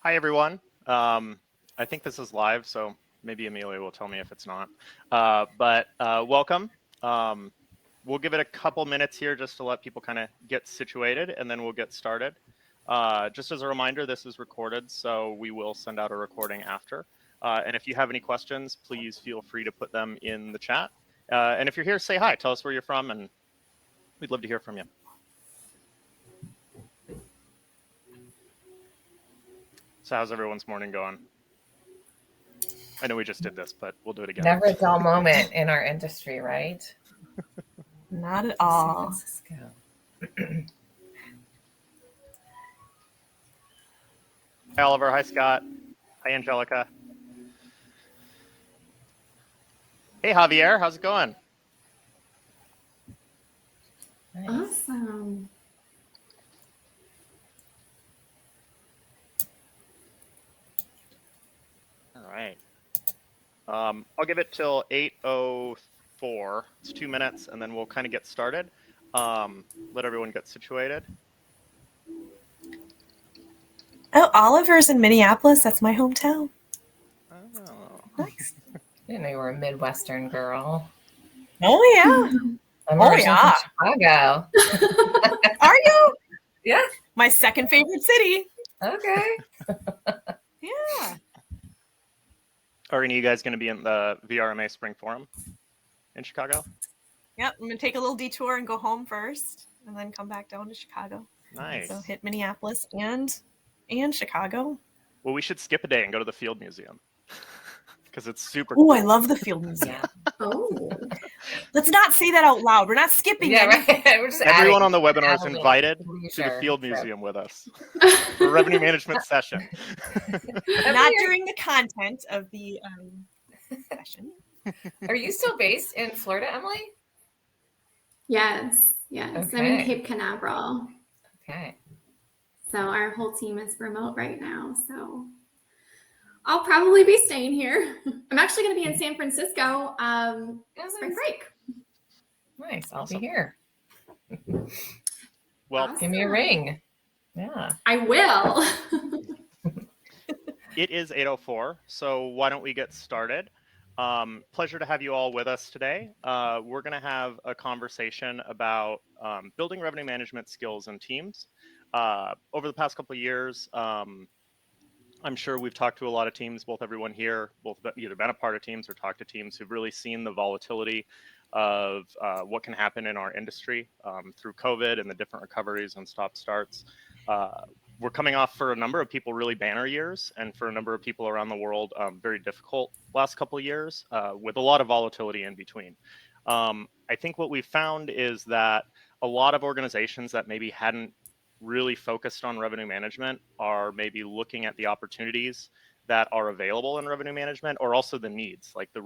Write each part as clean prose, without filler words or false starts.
Hi, everyone. I think this is live, so maybe Amelia will tell me if it's not. But welcome. We'll give it a couple minutes here just to let people kind of get situated, and then we'll get started. Just as a reminder, this is recorded, so we will send out a recording after. And if you have any questions, please feel free to put them in the chat. And if you're here, say hi. Tell us where you're from, and we'd love to hear from you. So how's everyone's morning going? I know we just did this, but we'll do it again. Never a dull moment in our industry, right? Not at all. San Francisco. Hi, Oliver. Hi, Scott. Hi, Angelica. Hey, Javier. How's it going? Nice. Awesome. All right. I'll give it till 8:04. It's 2 minutes, and then we'll kind of get started. Let everyone get situated. Oh, Oliver's in Minneapolis. That's my hometown. Oh. Nice. I didn't know you were a Midwestern girl. Oh, yeah. I'm Oh, originally yeah. from Chicago. Are you? Yeah. My second favorite city. Okay. Yeah. Are any of you guys going to be in the VRMA Spring Forum in Chicago? Yep. I'm going to take a little detour and go home first and then come back down to Chicago. Nice. So hit Minneapolis and Chicago. Well, we should skip a day and go to the Field Museum because it's super Oh, cool. I love the Field Museum. Oh. Let's not say that out loud. We're not skipping Yeah, anything. right. We're just Everyone adding- on the webinar is adding a invited to leisure the Field trip. Museum with us for a revenue management session. Not during the content of the session. Are you still based in Florida, Emily? Yes. I'm in Okay. Cape Canaveral. Okay. So our whole team is remote right now. So I'll probably be staying here. I'm actually going to be in San Francisco spring break. Nice. I'll Awesome. be here. Well, Awesome. Give me a ring. Yeah. I will. it is 8:04, so why don't we get started? Pleasure to have you all with us today. We're going to have a conversation about building revenue management skills and teams. Over the past couple of years, I'm sure we've talked to a lot of teams, both everyone here, both either been a part of teams or talked to teams who've really seen the volatility of what can happen in our industry through COVID and the different recoveries and stop-starts. We're coming off for a number of people really banner years, and for a number of people around the world, very difficult last couple of years with a lot of volatility in between. I think what we found is that a lot of organizations that maybe hadn't really focused on revenue management are maybe looking at the opportunities that are available in revenue management, or also the needs, like the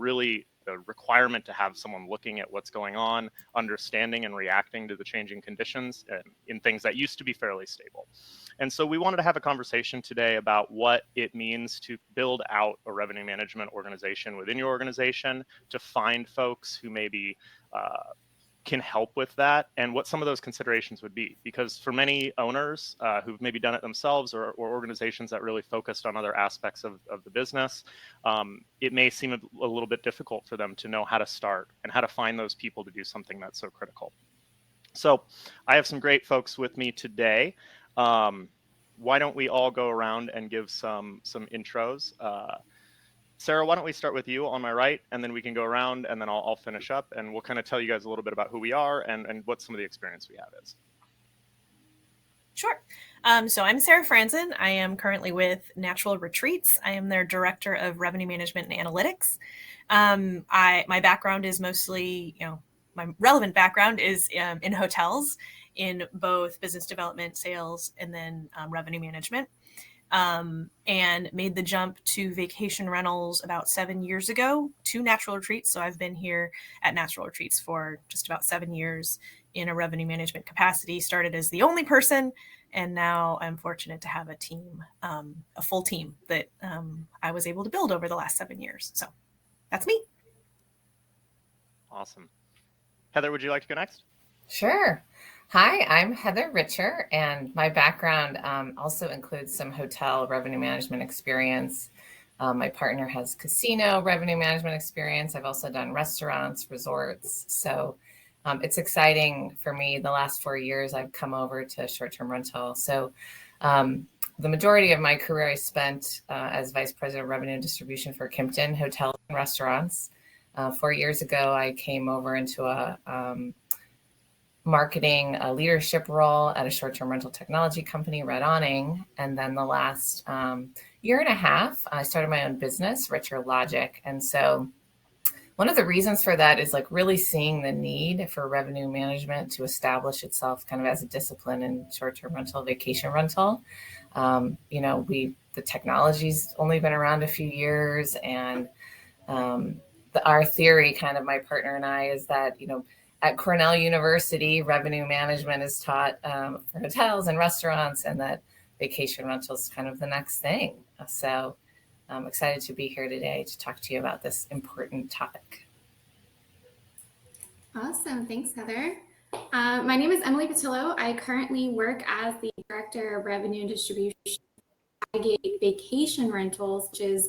requirement to have someone looking at what's going on, understanding and reacting to the changing conditions in things that used to be fairly stable. And so we wanted to have a conversation today about what it means to build out a revenue management organization within your organization, to find folks who maybe can help with that, and what some of those considerations would be. Because for many owners who've maybe done it themselves, or organizations that really focused on other aspects of the business, it may seem a little bit difficult for them to know how to start and how to find those people to do something that's so critical. So I have some great folks with me today. Why don't we all go around and give some intros? Sarah, why don't we start with you on my right, and then we can go around, and then I'll finish up, and we'll kind of tell you guys a little bit about who we are and what some of the experience we have is. Sure. So I'm Sarah Franzen. I am currently with Natural Retreats. I am their Director of Revenue Management and Analytics. My background is mostly, my relevant background is in hotels, in both business development, sales, and then revenue management. And made the jump to vacation rentals about 7 years ago to Natural Retreats. So I've been here at Natural Retreats for just about 7 years in a revenue management capacity. Started as the only person, and now I'm fortunate to have a team, a full team that I was able to build over the last 7 years. So that's me. Awesome. Heather, would you like to go next? Sure. Hi, I'm Heather Richer, and my background also includes some hotel revenue management experience. My partner has casino revenue management experience. I've also done restaurants, resorts. So it's exciting for me. The last 4 years, I've come over to short-term rental. So the majority of my career I spent as Vice President of Revenue and Distribution for Kimpton Hotels and Restaurants. 4 years ago, I came over into a marketing a leadership role at a short-term rental technology company, Red Awning. And then the last year and a half, I started my own business, Richer Logic. And so one of the reasons for that is like really seeing the need for revenue management to establish itself kind of as a discipline in short-term rental, vacation rental. The technology's only been around a few years, and our theory, kind of my partner and I, is that, at Cornell University, revenue management is taught for hotels and restaurants, and that vacation rental is kind of the next thing. So I'm excited to be here today to talk to you about this important topic. Awesome. Thanks, Heather. My name is Emily Patillo. I currently work as the Director of Revenue and Distribution at Highgate Vacation Rentals, which is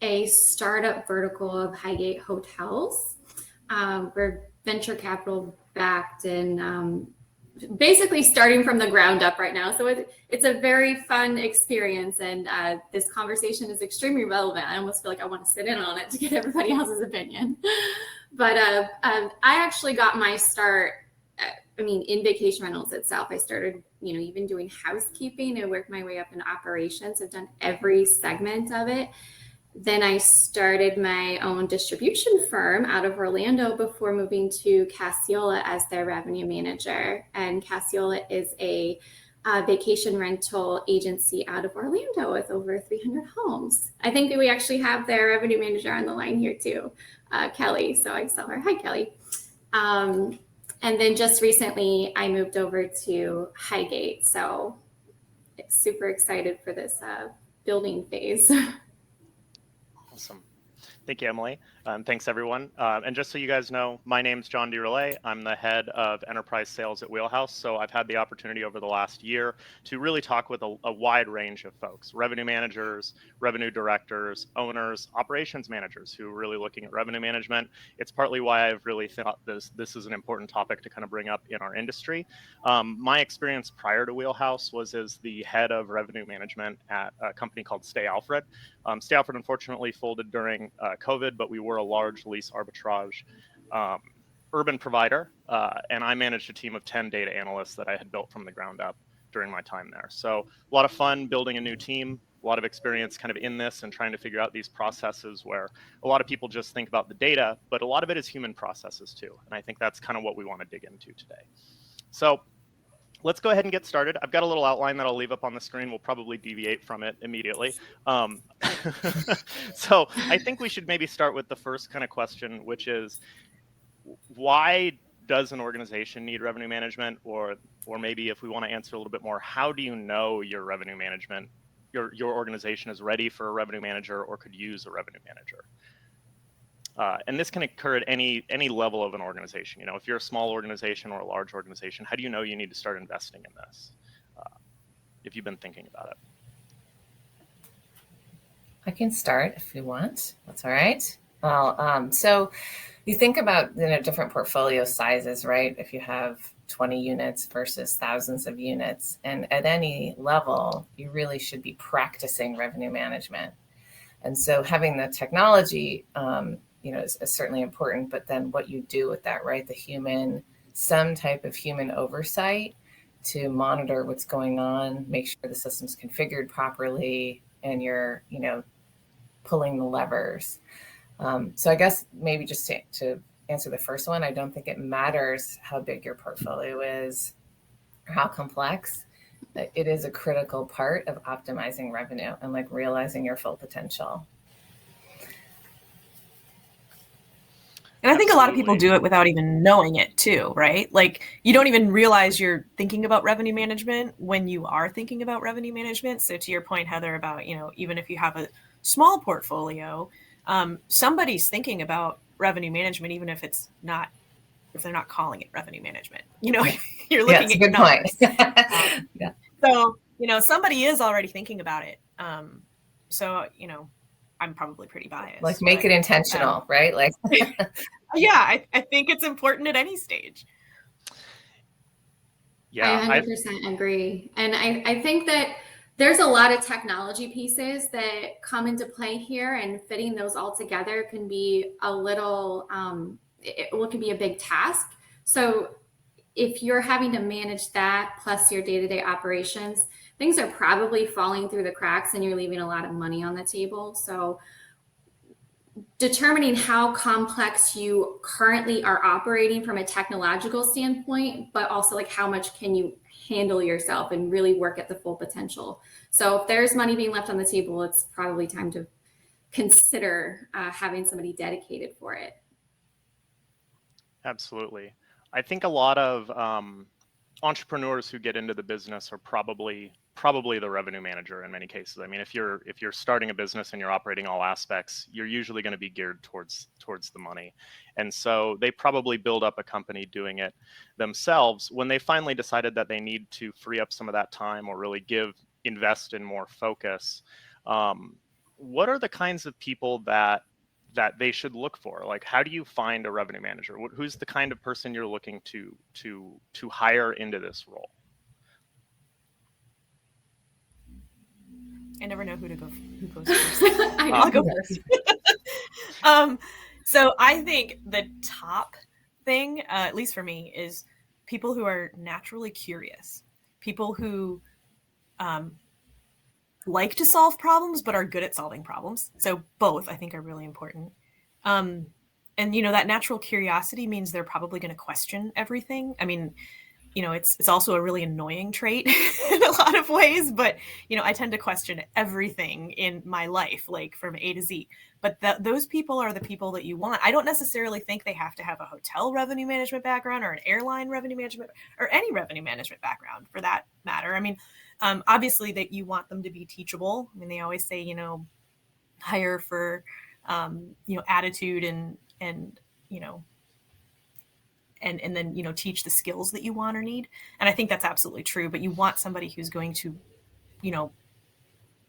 a startup vertical of Highgate Hotels. We're venture capital backed and basically starting from the ground up right now. So it's a very fun experience, and this conversation is extremely relevant. I almost feel like I want to sit in on it to get everybody else's opinion. But I actually got my start, in vacation rentals itself. I started, even doing housekeeping and worked my way up in operations. I've done every segment of it. Then I started my own distribution firm out of Orlando before moving to Cassiola as their revenue manager. And Cassiola is a vacation rental agency out of Orlando with over 300 homes. I think we actually have their revenue manager on the line here too, Kelly. So I saw her. Hi, Kelly. And then just recently I moved over to Highgate. So super excited for this building phase. Awesome. Thank you, Emily. Thanks, everyone. And just so you guys know, my name's John DeRelay. I'm the head of enterprise sales at Wheelhouse. So I've had the opportunity over the last year to really talk with a wide range of folks, revenue managers, revenue directors, owners, operations managers who are really looking at revenue management. It's partly why I've really thought this is an important topic to kind of bring up in our industry. My experience prior to Wheelhouse was as the head of revenue management at a company called Stay Alfred. Stay Alfred unfortunately folded during COVID, but we were a large lease arbitrage urban provider, and I managed a team of 10 data analysts that I had built from the ground up during my time there. So a lot of fun building a new team, a lot of experience kind of in this and trying to figure out these processes where a lot of people just think about the data, but a lot of it is human processes too. And I think that's kind of what we want to dig into today. So let's go ahead and get started. I've got a little outline that I'll leave up on the screen. We'll probably deviate from it immediately. So I think we should maybe start with the first kind of question, which is, why does an organization need revenue management? Or maybe if we want to answer a little bit more, how do you know your revenue management, your organization is ready for a revenue manager or could use a revenue manager? And this can occur at any level of an organization. If you're a small organization or a large organization, how do you know you need to start investing in this? If you've been thinking about it. I can start if you want. That's all right. Well, so you think about different portfolio sizes, right? If you have 20 units versus thousands of units, and at any level, you really should be practicing revenue management. And so having the technology, is certainly important, but then what you do with that, right? Some type of human oversight to monitor what's going on, make sure the system's configured properly, and you're, pulling the levers. So I guess maybe just to answer the first one, I don't think it matters how big your portfolio is or how complex. It is a critical part of optimizing revenue and realizing your full potential. And I think a lot of people do it without even knowing it too, right? You don't even realize you're thinking about revenue management when you are thinking about revenue management. So to your point, Heather, about, even if you have a small portfolio, somebody's thinking about revenue management, even if it's not if they're not calling it revenue management. You know, you're looking Yeah, at your numbers. Yeah. So, you know, somebody is already thinking about it. So, you know, I'm probably pretty biased. Like make it intentional, right? Like, yeah, I think it's important at any stage. Yeah, I 100% agree. And I think that there's a lot of technology pieces that come into play here, and fitting those all together can be a little, it can be a big task. So if you're having to manage that plus your day-to-day operations, things are probably falling through the cracks and you're leaving a lot of money on the table. So determining how complex you currently are operating from a technological standpoint, but also like how much can you handle yourself and really work at the full potential. So if there's money being left on the table, it's probably time to consider having somebody dedicated for it. absolutely. I think a lot of entrepreneurs who get into the business are probably the revenue manager in many cases. I mean, if you're starting a business and you're operating all aspects, you're usually going to be geared towards the money. And so they probably build up a company doing it themselves. When they finally decided that they need to free up some of that time or really invest in more focus, what are the kinds of people that they should look for? Like, how do you find a revenue manager? Who's the kind of person you're looking to hire into this role? I never know who goes first. I'll go first. So I think the top thing, at least for me, is people who are naturally curious, people who like to solve problems but are good at solving problems. So both, I think, are really important. And you know, that natural curiosity means they're probably going to question everything. I mean, you know, it's also a really annoying trait in a lot of ways, but you know, I tend to question everything in my life, like from A to Z. But those people are the people that you want. I don't necessarily think they have to have a hotel revenue management background or an airline revenue management or any revenue management background for that matter. I mean, obviously that you want them to be teachable. I mean, they always say, you know, hire for, you know, attitude and, you know, and then, you know, teach the skills that you want or need. And I think that's absolutely true, but you want somebody who's going to, you know,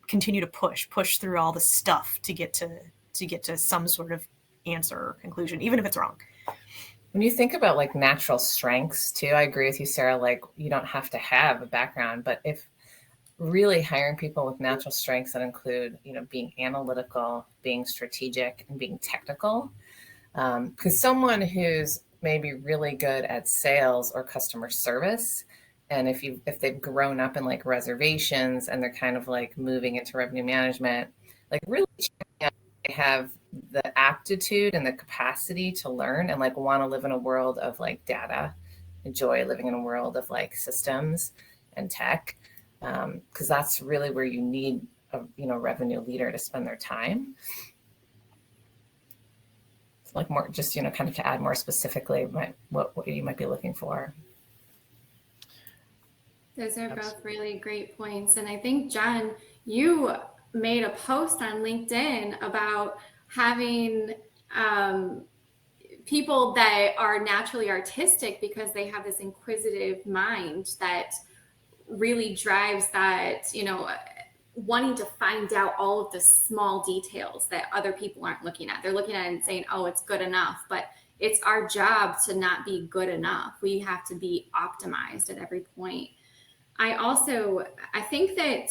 continue to push through all the stuff to get to some sort of answer or conclusion, even if it's wrong. When you think about like natural strengths too, I agree with you, Sarah, like you don't have to have a background, but if really hiring people with natural strengths that include, you know, being analytical, being strategic, and being technical, because someone who's maybe really good at sales or customer service, and if they've grown up in like reservations and they're kind of like moving into revenue management, like really they have the aptitude and the capacity to learn and like want to live in a world of like data, enjoy living in a world of like systems and tech, because that's really where you need a, you know, revenue leader to spend their time. Like more, just, you know, kind of to add more specifically what you might be looking for. Those are both really great points. And I think, John, you made a post on LinkedIn about having people that are naturally artistic because they have this inquisitive mind that really drives that, you know, wanting to find out all of the small details that other people aren't looking at. They're looking at it and saying, oh, it's good enough. But it's our job to not be good enough. We have to be optimized at every point. I think that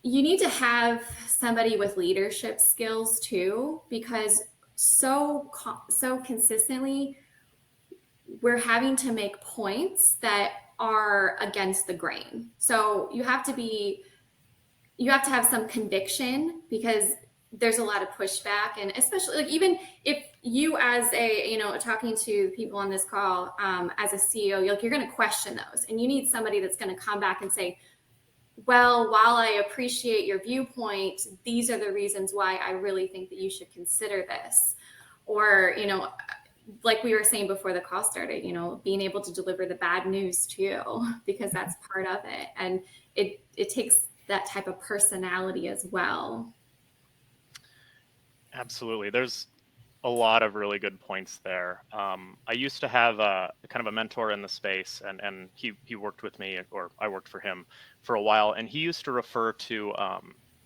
you need to have somebody with leadership skills too, because so consistently we're having to make points that are against the grain. So you have to have some conviction, because there's a lot of pushback, and especially like even if you as a, you know, talking to people on this call as a CEO, you're going to question those, and you need somebody that's going to come back and say, well, while I appreciate your viewpoint, these are the reasons why I really think that you should consider this. Or, you know, like we were saying before the call started, you know, being able to deliver the bad news too, because that's part of it. And it takes that type of personality as well. Absolutely. There's a lot of really good points there. I used to have a kind of a mentor in the space, and he worked with me, or I worked for him for a while, and he used to refer to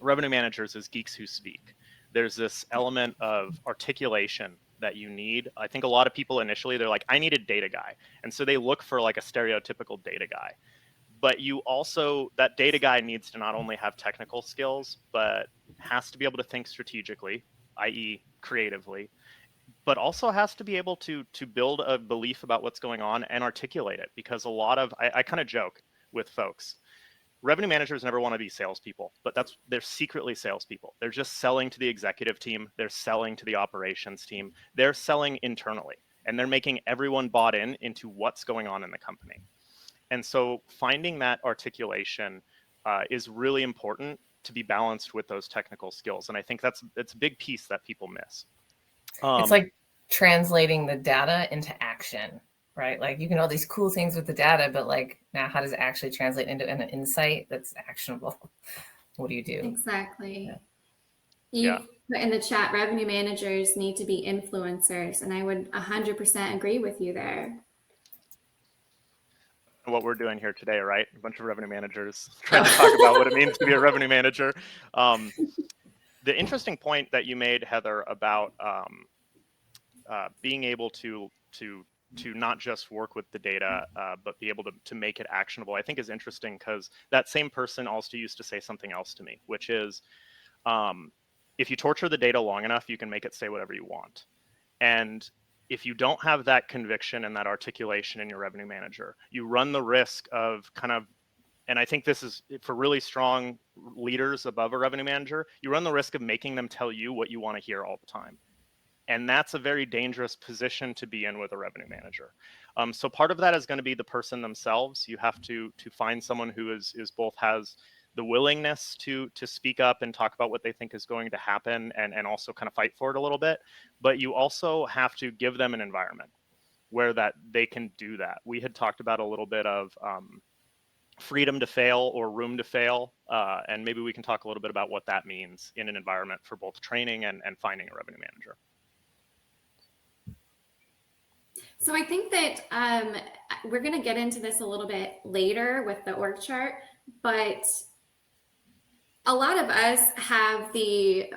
revenue managers as geeks who speak. There's this element of articulation that you need. I think a lot of people initially, they're like, I need a data guy. And so they look for like a stereotypical data guy. But you also, that data guy needs to not only have technical skills, but has to be able to think strategically, i.e. creatively, but also has to be able to build a belief about what's going on and articulate it. Because a lot of, I kind of joke with folks, revenue managers never want to be salespeople, but they're secretly salespeople. They're just selling to the executive team. They're selling to the operations team. They're selling internally, and they're making everyone bought into what's going on in the company. And so finding that articulation is really important to be balanced with those technical skills. And I think it's a big piece that people miss. It's like translating the data into action, right? Like you can do all these cool things with the data, but like now how does it actually translate into an insight that's actionable? What do you do? Exactly. Yeah. You put in the chat, revenue managers need to be influencers. And I would 100% agree with you there. What we're doing here today, right? A bunch of revenue managers trying to talk about what it means to be a revenue manager. The interesting point that you made, Heather, about being able to not just work with the data, but be able to make it actionable, I think is interesting, because that same person also used to say something else to me, which is, if you torture the data long enough, you can make it say whatever you want. And if you don't have that conviction and that articulation in your revenue manager, you run the risk of kind of, and I think this is for really strong leaders above a revenue manager, you run the risk of making them tell you what you want to hear all the time. And that's a very dangerous position to be in with a revenue manager. So part of that is going to be the person themselves. You have to find someone who is both has the willingness to speak up and talk about what they think is going to happen, and also kind of fight for it a little bit. But you also have to give them an environment where that they can do that. We had talked about a little bit of freedom to fail or room to fail. And maybe we can talk a little bit about what that means in an environment for both training and finding a revenue manager. So I think that we're going to get into this a little bit later with the org chart, but a lot of us have it's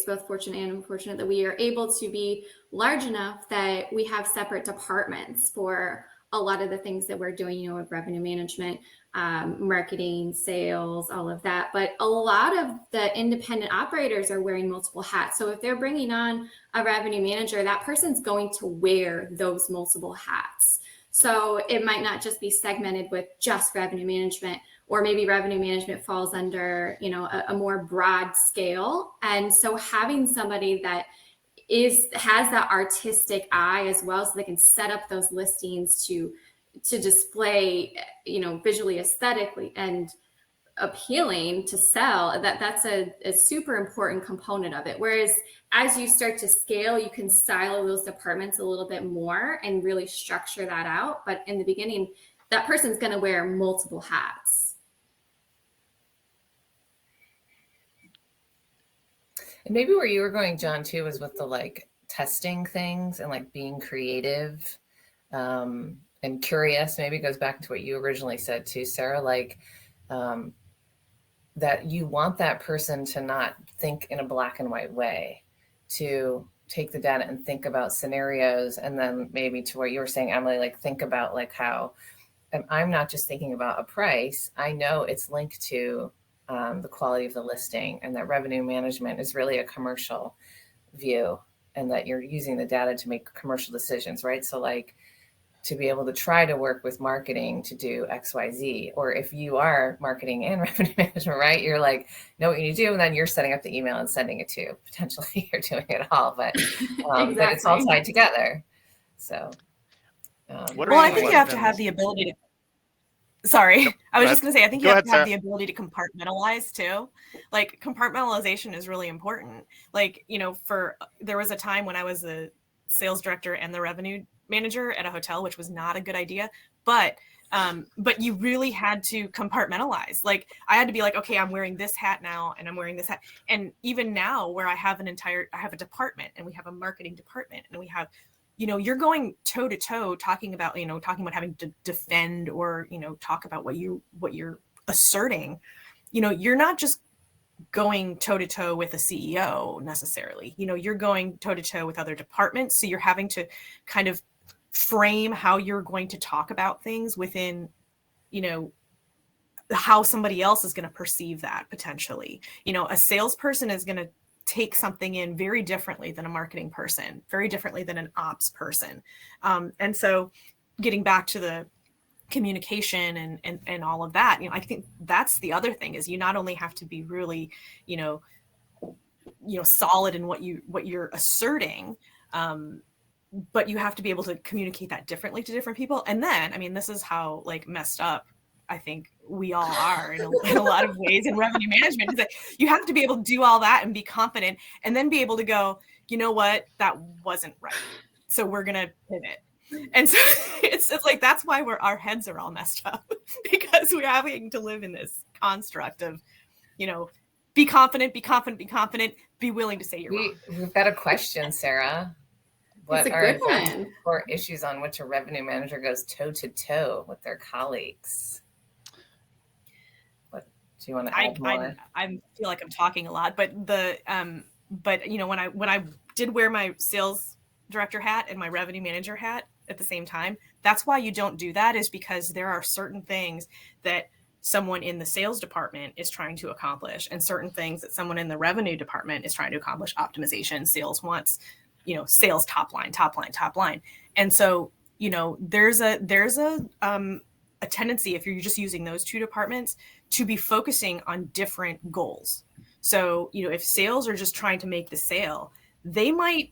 both fortunate and unfortunate that we are able to be large enough that we have separate departments for a lot of the things that we're doing, with revenue management, marketing, sales, all of that. But a lot of the independent operators are wearing multiple hats. So if they're bringing on a revenue manager, that person's going to wear those multiple hats. So it might not just be segmented with just revenue management, or maybe revenue management falls under, a more broad scale. And so having somebody that has that artistic eye as well, so they can set up those listings to display, visually, aesthetically, and appealing to sell, that's a super important component of it. Whereas as you start to scale, you can silo those departments a little bit more and really structure that out. But in the beginning, that person's going to wear multiple hats. And maybe where you were going, John, too, was with the testing things and being creative and curious. Maybe it goes back to what you originally said too, Sarah, that you want that person to not think in a black and white way, to take the data and think about scenarios. And then maybe to what you were saying, Emily, think about how I'm not just thinking about a price. I know it's linked to the quality of the listing, and that revenue management is really a commercial view, and that you're using the data to make commercial decisions, right? So to be able to try to work with marketing to do X, Y, Z, or if you are marketing and revenue management, right? You're know what you need to do, and then you're setting up the email and sending it to. Potentially you're doing it all, but Exactly. but it's all tied together. So, I think you have to have the ability to. Sorry, I was just going to say, I think you have to have the ability to compartmentalize too. Compartmentalization is really important. There was a time when I was a sales director and the revenue manager at a hotel, which was not a good idea. But But you really had to compartmentalize. Like I had to be like, okay, I'm wearing this hat now and I'm wearing this hat. And even now where I have a department and we have a marketing department and we have, you're going toe to toe talking about having to defend or, talk about what you're asserting. You're not just going toe to toe with a CEO necessarily, you're going toe to toe with other departments. So you're having to kind of frame how you're going to talk about things within, how somebody else is going to perceive that potentially. A salesperson is going to take something in very differently than a marketing person, very differently than an ops person. And so getting back to the communication and all of that, I think that's the other thing is you not only have to be really, solid in what you're asserting, but you have to be able to communicate that differently to different people. And then, this is how like messed up I think we all are in a lot of ways in revenue management, is that you have to be able to do all that and be confident and then be able to go, you know what, that wasn't right. So we're going to pivot. And so it's like, that's why our heads are all messed up because we're having to live in this construct of, be confident, be willing to say you're wrong. We've got a question, Sarah. What are the core issues on which a revenue manager goes toe to toe with their colleagues? What do you want to add more? I feel like I'm talking a lot, but when I did wear my sales director hat and my revenue manager hat at the same time, that's why you don't do that, is because there are certain things that someone in the sales department is trying to accomplish and certain things that someone in the revenue department is trying to accomplish. Optimization, sales wants, sales top line. And so, there's a tendency, if you're just using those two departments, to be focusing on different goals. So, if sales are just trying to make the sale, they might,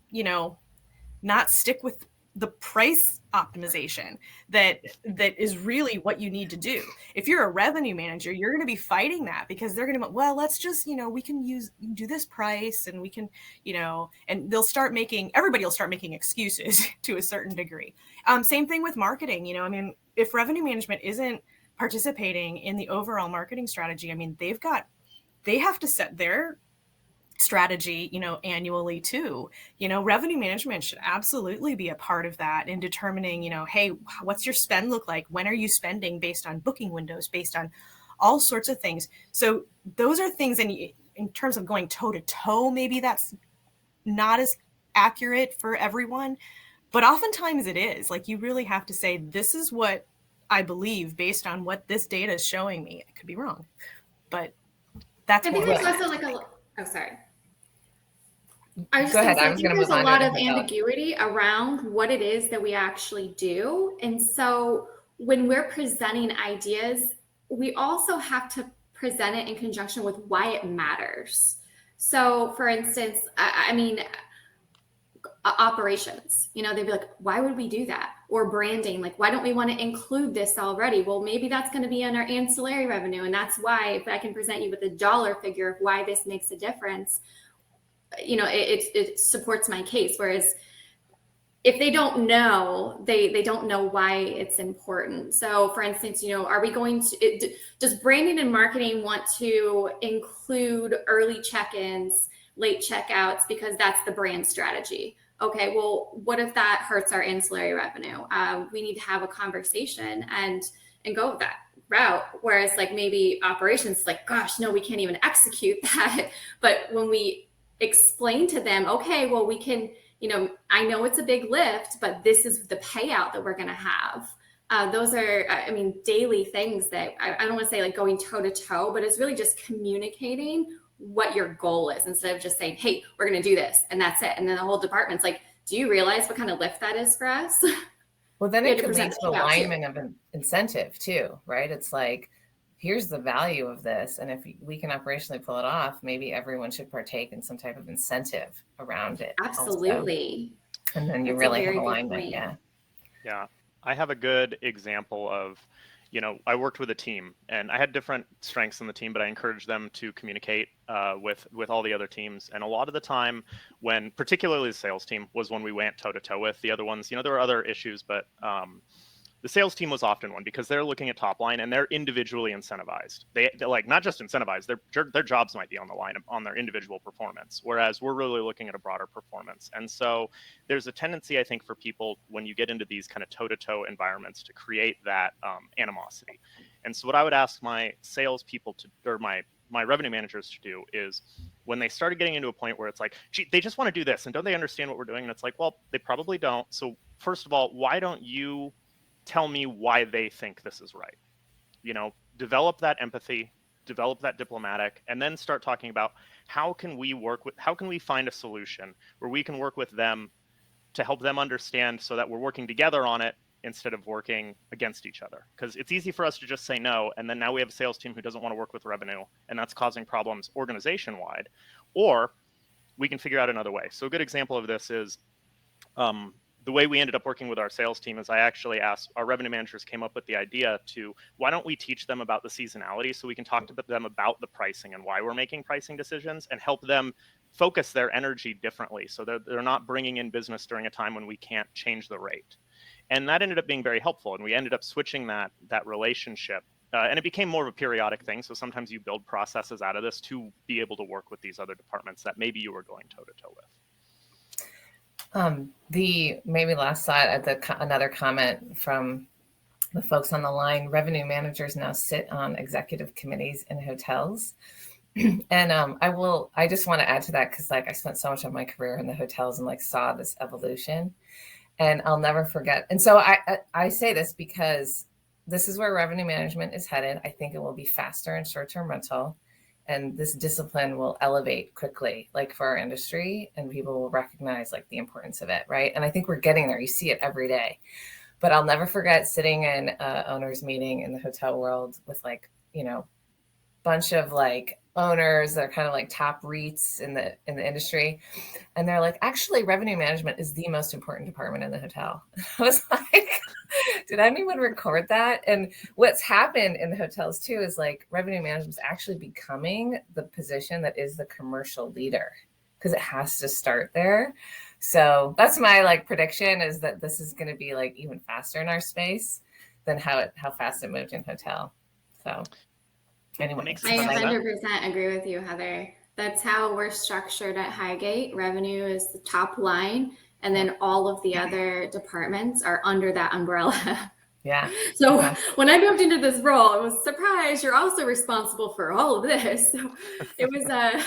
not stick with the price optimization that is really what you need to do. If you're a revenue manager, you're going to be fighting that because they're going to, well, let's just, we can do this price and we can, and everybody will start making excuses to a certain degree. Same thing with marketing. If revenue management isn't participating in the overall marketing strategy, they have to set their strategy, annually too. Revenue management should absolutely be a part of that in determining, hey, what's your spend look like? When are you spending, based on booking windows, based on all sorts of things. So those are things, and in terms of going toe to toe, maybe that's not as accurate for everyone, but oftentimes it is. Like, you really have to say, this is what I believe based on what this data is showing me. It could be wrong, but that's I think there's also sorry. I was going to move on. There's a lot of ambiguity around what it is that we actually do. And so when we're presenting ideas, we also have to present it in conjunction with why it matters. So for instance, operations, they'd be like, why would we do that? Or branding, like, why don't we want to include this already? Well, maybe that's going to be on our ancillary revenue. And that's why, if I can present you with a dollar figure of why this makes a difference, it supports my case. Whereas if they don't know, they don't know why it's important. So for instance, are we going to, does branding and marketing want to include early check-ins, late checkouts, because that's the brand strategy? Okay, well, what if that hurts our ancillary revenue? We need to have a conversation and go that route. Whereas like maybe operations, like, gosh, no, we can't even execute that. But when we explain to them, okay, well, we can, I know it's a big lift, but this is the payout that we're going to have. Those are, daily things that I don't want to say like going toe to toe, but it's really just communicating what your goal is instead of just saying, hey, we're going to do this and that's it. And then the whole department's like, do you realize what kind of lift that is for us? Well, then it could lead to alignment of an incentive too, right? It's like, here's the value of this. And if we can operationally pull it off, maybe everyone should partake in some type of incentive around it. Absolutely. Also. And then you really have alignment. Yeah. Yeah. I have a good example of, I worked with a team and I had different strengths in the team, but I encouraged them to communicate with all the other teams. And a lot of the time when, particularly the sales team, was when we went toe to toe with the other ones. There were other issues, but The sales team was often one because they're looking at top line and they're individually incentivized. They're like not just incentivized, their jobs might be on the line on their individual performance, whereas we're really looking at a broader performance. And so there's a tendency, I think, for people when you get into these kind of toe-to-toe environments to create that animosity. And so what I would ask my salespeople to, or my revenue managers to do is when they started getting into a point where it's like, gee, they just want to do this and don't they understand what we're doing? And it's like, well, they probably don't. So first of all, why don't you tell me why they think this is right? You know, develop that empathy, develop that diplomatic, and then start talking about how can we find a solution where we can work with them to help them understand so that we're working together on it instead of working against each other. Because it's easy for us to just say no, and then now we have a sales team who doesn't want to work with revenue, and that's causing problems organization-wide. Or we can figure out another way. So a good example of this is the way we ended up working with our sales team is I actually asked, our revenue managers came up with the idea to, why don't we teach them about the seasonality so we can talk to them about the pricing and why we're making pricing decisions and help them focus their energy differently so they're not bringing in business during a time when we can't change the rate. And that ended up being very helpful. And we ended up switching that relationship. And it became more of a periodic thing. So sometimes you build processes out of this to be able to work with these other departments that maybe you were going toe-to-toe with. The maybe last slide, another comment from the folks on the line. Revenue managers now sit on executive committees in hotels. And I just want to add to that because like I spent so much of my career in the hotels and like saw this evolution, and I'll never forget. And so I say this because this is where revenue management is headed. I think it will be faster in short-term rental, and this discipline will elevate quickly, like for our industry, and people will recognize like the importance of it, right? And I think we're getting there. You see it every day. But I'll never forget sitting in an owners meeting in the hotel world with like, you know, bunch of like owners that are kind of like top REITs in the industry, and they're like, actually revenue management is the most important department in the hotel. I was like, did anyone record that? And what's happened in the hotels too is like revenue management is actually becoming the position that is the commercial leader because it has to start there. So that's my like prediction, is that this is going to be like even faster in our space than how fast it moved in hotel. So anyway, I 100% agree with you, Heather. That's how we're structured at Highgate. Revenue is the top line, and then all of the other departments are under that umbrella. Yeah. So when I moved into this role, I was surprised you're also responsible for all of this. So it was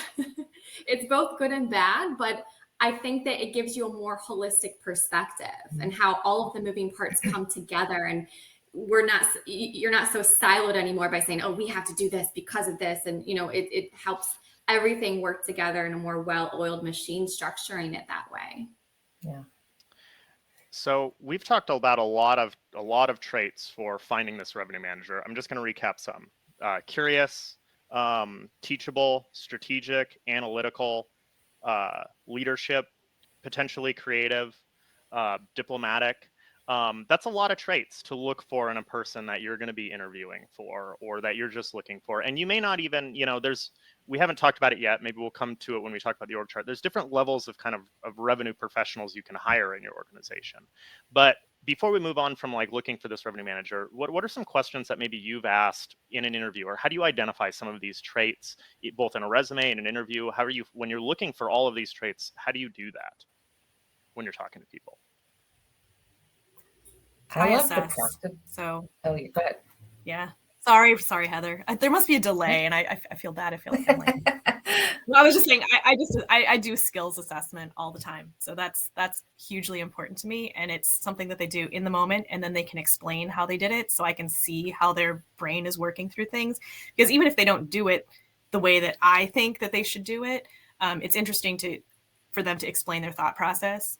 it's both good and bad, but I think that it gives you a more holistic perspective and how all of the moving parts come together, and you're not so siloed anymore by saying, oh, we have to do this because of this. And, you know, it helps everything work together in a more well-oiled machine, structuring it that way. Yeah. So we've talked about a lot of traits for finding this revenue manager. I'm just going to recap some. Curious, teachable, strategic, analytical, leadership, potentially creative, diplomatic. That's a lot of traits to look for in a person that you're going to be interviewing for, or that you're just looking for. And you may not even, you know, we haven't talked about it yet. Maybe we'll come to it when we talk about the org chart. There's different levels of kind of revenue professionals you can hire in your organization. But before we move on from like looking for this revenue manager, what are some questions that maybe you've asked in an interview, or how do you identify some of these traits, both in a resume and an interview? How are you, when you're looking for all of these traits, how do you do that when you're talking to people? I love assess. So, go ahead. Yeah. Sorry, Heather. There must be a delay, and I feel bad. I feel like I'm like. No, I was just saying. I do skills assessment all the time, so that's hugely important to me, and it's something that they do in the moment, and then they can explain how they did it, so I can see how their brain is working through things. Because even if they don't do it the way that I think that they should do it, it's interesting for them to explain their thought process.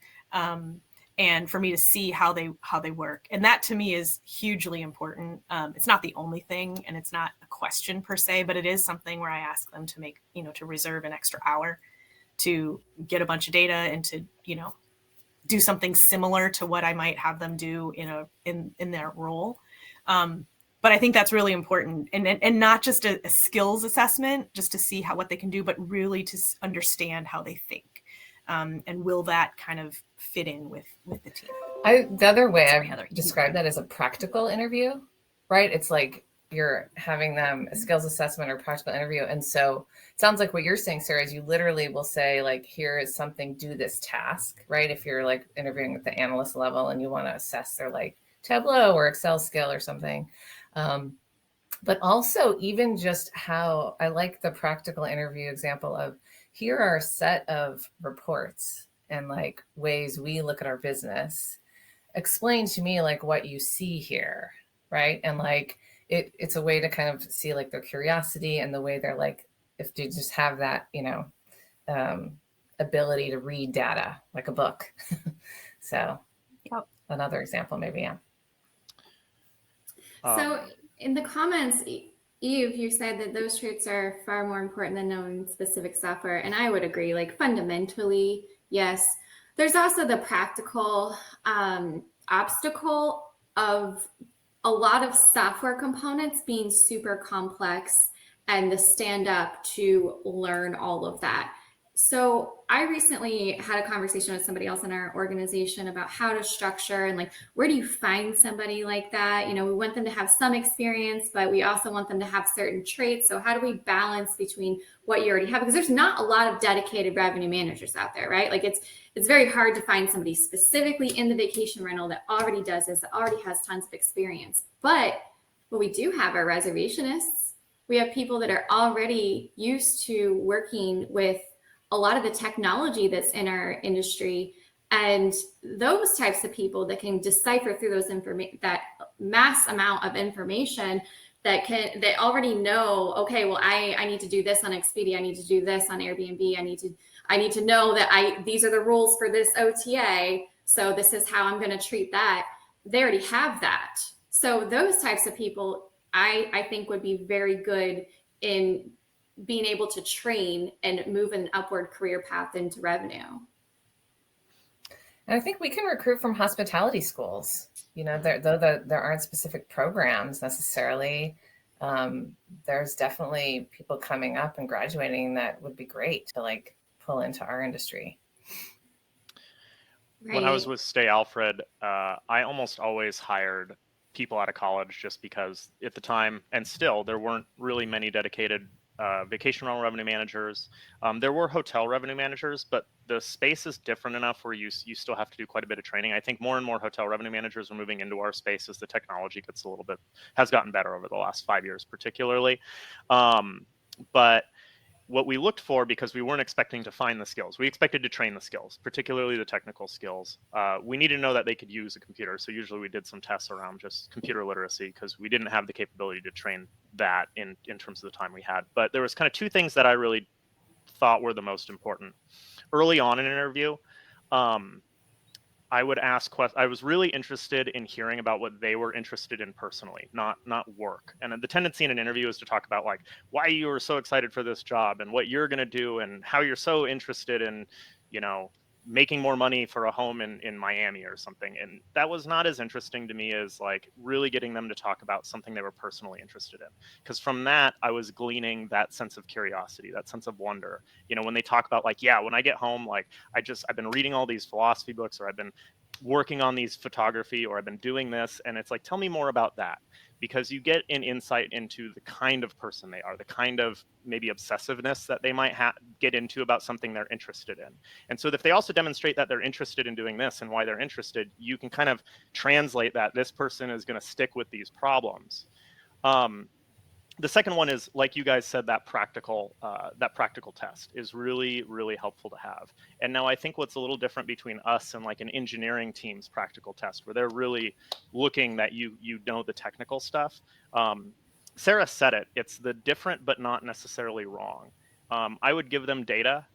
And for me to see how they work. And that to me is hugely important. It's not the only thing, and it's not a question per se, but it is something where I ask them to make, to reserve an extra hour to get a bunch of data and to, do something similar to what I might have them do in their role. But I think that's really important, and not just a skills assessment, just to see what they can do, but really to understand how they think. And will that kind of fit in with the team? The other way Sorry, I Heather. describe that as a practical interview, right? It's like you're having them a skills assessment or practical interview. And so it sounds like what you're saying, Sarah, is you literally will say, like, here is something, do this task, right? If you're like interviewing at the analyst level and you want to assess their like Tableau or Excel skill or something. But also even just how I like the practical interview example of, here are a set of reports and like ways we look at our business. Explain to me like what you see here, right? And like it's a way to kind of see like their curiosity and the way they're like, if they just have that, ability to read data like a book. So Yep. Another example maybe, yeah. So in the comments, Eve, you said that those traits are far more important than knowing specific software. And I would agree, like fundamentally, yes. There's also the practical obstacle of a lot of software components being super complex and the stand up to learn all of that. So I recently had a conversation with somebody else in our organization about how to structure and like, where do you find somebody like that? We want them to have some experience, but we also want them to have certain traits. So how do we balance between what you already have? Because there's not a lot of dedicated revenue managers out there, right? Like it's very hard to find somebody specifically in the vacation rental that already does this, that already has tons of experience. But what we do have are reservationists. We have people that are already used to working with a lot of the technology that's in our industry, and those types of people that can decipher through that mass amount of information that already know, okay, well, I need to do this on Expedia, I need to do this on Airbnb, I need to know that these are the rules for this OTA, so this is how I'm going to treat that. They already have that. So those types of people, I think, would be very good in being able to train and move an upward career path into revenue. And I think we can recruit from hospitality schools. Though there aren't specific programs necessarily, there's definitely people coming up and graduating that would be great to like pull into our industry. Right. When I was with Stay Alfred, I almost always hired people out of college just because at the time, and still, there weren't really many dedicated vacation rental revenue managers. There were hotel revenue managers, but the space is different enough where you still have to do quite a bit of training. I think more and more hotel revenue managers are moving into our space as the technology has gotten better over the last 5 years, particularly. But what we looked for, because we weren't expecting to find the skills, we expected to train the skills, particularly the technical skills. We needed to know that they could use a computer. So usually we did some tests around just computer literacy because we didn't have the capability to train that in terms of the time we had. But there was kind of two things that I really thought were the most important. Early on in an interview, I would ask questions. I was really interested in hearing about what they were interested in personally, not work. And the tendency in an interview is to talk about like why you were so excited for this job and what you're going to do and how you're so interested in, making more money for a home in Miami or something. And that was not as interesting to me as like really getting them to talk about something they were personally interested in. Because from that, I was gleaning that sense of curiosity, that sense of wonder. When they talk about like, yeah, when I get home, like I've been reading all these philosophy books, or I've been working on these photography, or I've been doing this. And it's like, tell me more about that. Because you get an insight into the kind of person they are, the kind of maybe obsessiveness that they might get into about something they're interested in. And so if they also demonstrate that they're interested in doing this and why they're interested, you can kind of translate that this person is going to stick with these problems. The second one is, like you guys said, that practical test is really, really helpful to have. And now I think what's a little different between us and like an engineering team's practical test, where they're really looking that you know the technical stuff. Sarah said it. It's the different but not necessarily wrong. I would give them a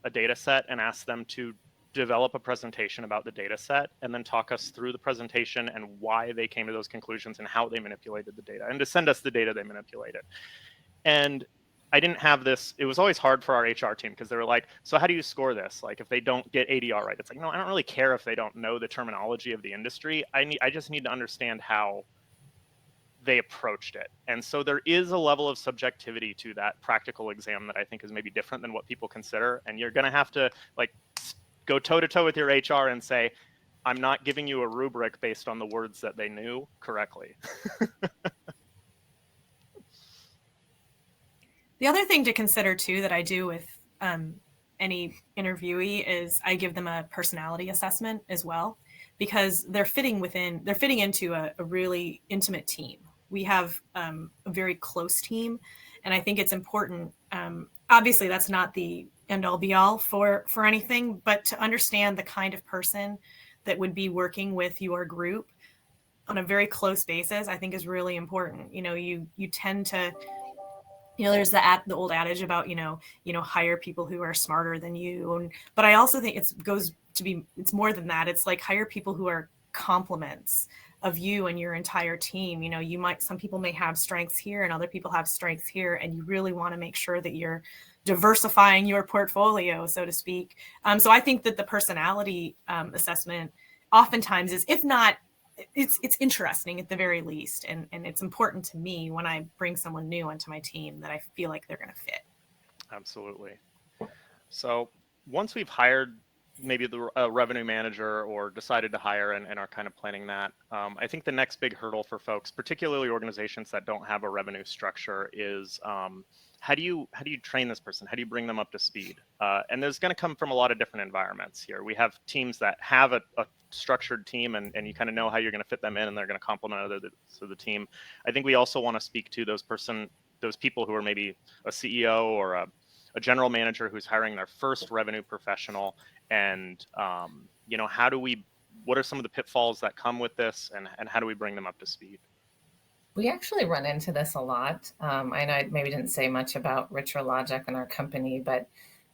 data set, and ask them to develop a presentation about the data set and then talk us through the presentation and why they came to those conclusions and how they manipulated the data, and to send us the data they manipulated. And I didn't have this. It was always hard for our HR team because they were like, so how do you score this? Like if they don't get ADR right, it's like, no, I don't really care if they don't know the terminology of the industry. I just need to understand how they approached it. And so there is a level of subjectivity to that practical exam that I think is maybe different than what people consider. And you're going to have to like go toe to toe with your HR and say, I'm not giving you a rubric based on the words that they knew correctly. The other thing to consider too that I do with any interviewee is I give them a personality assessment as well, because they're fitting into a really intimate team. We have a very close team, and I think it's important. Obviously, that's not the end all be all for anything, but to understand the kind of person that would be working with your group on a very close basis, I think is really important. You tend to, there's the old adage about, hire people who are smarter than you. But I also think it's more than that. It's like hire people who are complements of you and your entire team. Some people may have strengths here and other people have strengths here, and you really want to make sure that you're diversifying your portfolio, so to speak. So I think that the personality assessment oftentimes is, if not, it's interesting at the very least, and it's important to me when I bring someone new onto my team that I feel like they're going to fit. Absolutely. So once we've hired maybe the revenue manager or decided to hire and are kind of planning that, I think the next big hurdle for folks, particularly organizations that don't have a revenue structure, is how do you train this person? How do you bring them up to speed? And there's going to come from a lot of different environments here. We have teams that have a structured team, and you kind of know how you're going to fit them in, and they're going to complement others of the team. I think we also want to speak to those people who are maybe a CEO or a general manager who's hiring their first revenue professional, and what are some of the pitfalls that come with this, and how do we bring them up to speed? We actually run into this a lot. I know I maybe didn't say much about Richer Logic in our company, but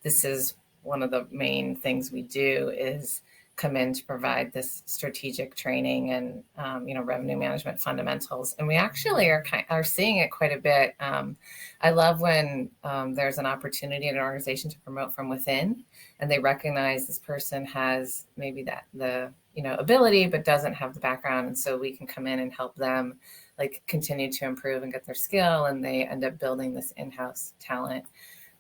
this is one of the main things we do is come in to provide this strategic training and revenue management fundamentals. And we actually are seeing it quite a bit. I love when there's an opportunity in an organization to promote from within, and they recognize this person has maybe the ability, but doesn't have the background, and so we can come in and help them continue to improve and get their skill, and they end up building this in-house talent.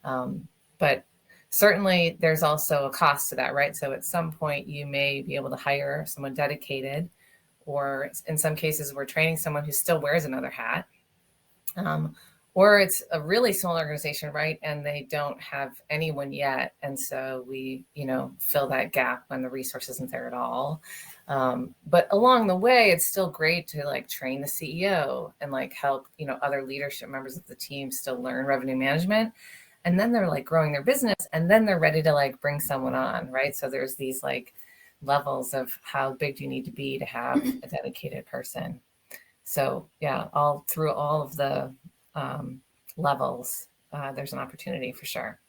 But certainly there's also a cost to that, right? So at some point you may be able to hire someone dedicated, or in some cases we're training someone who still wears another hat. Or it's a really small organization, right? And they don't have anyone yet. And so we, fill that gap when the resource isn't there at all. But along the way, it's still great to train the CEO and help, other leadership members of the team still learn revenue management. And then they're growing their business, and then they're ready to bring someone on, right? So there's these levels of how big do you need to be to have a dedicated person. So yeah, all through all of the levels, there's an opportunity for sure.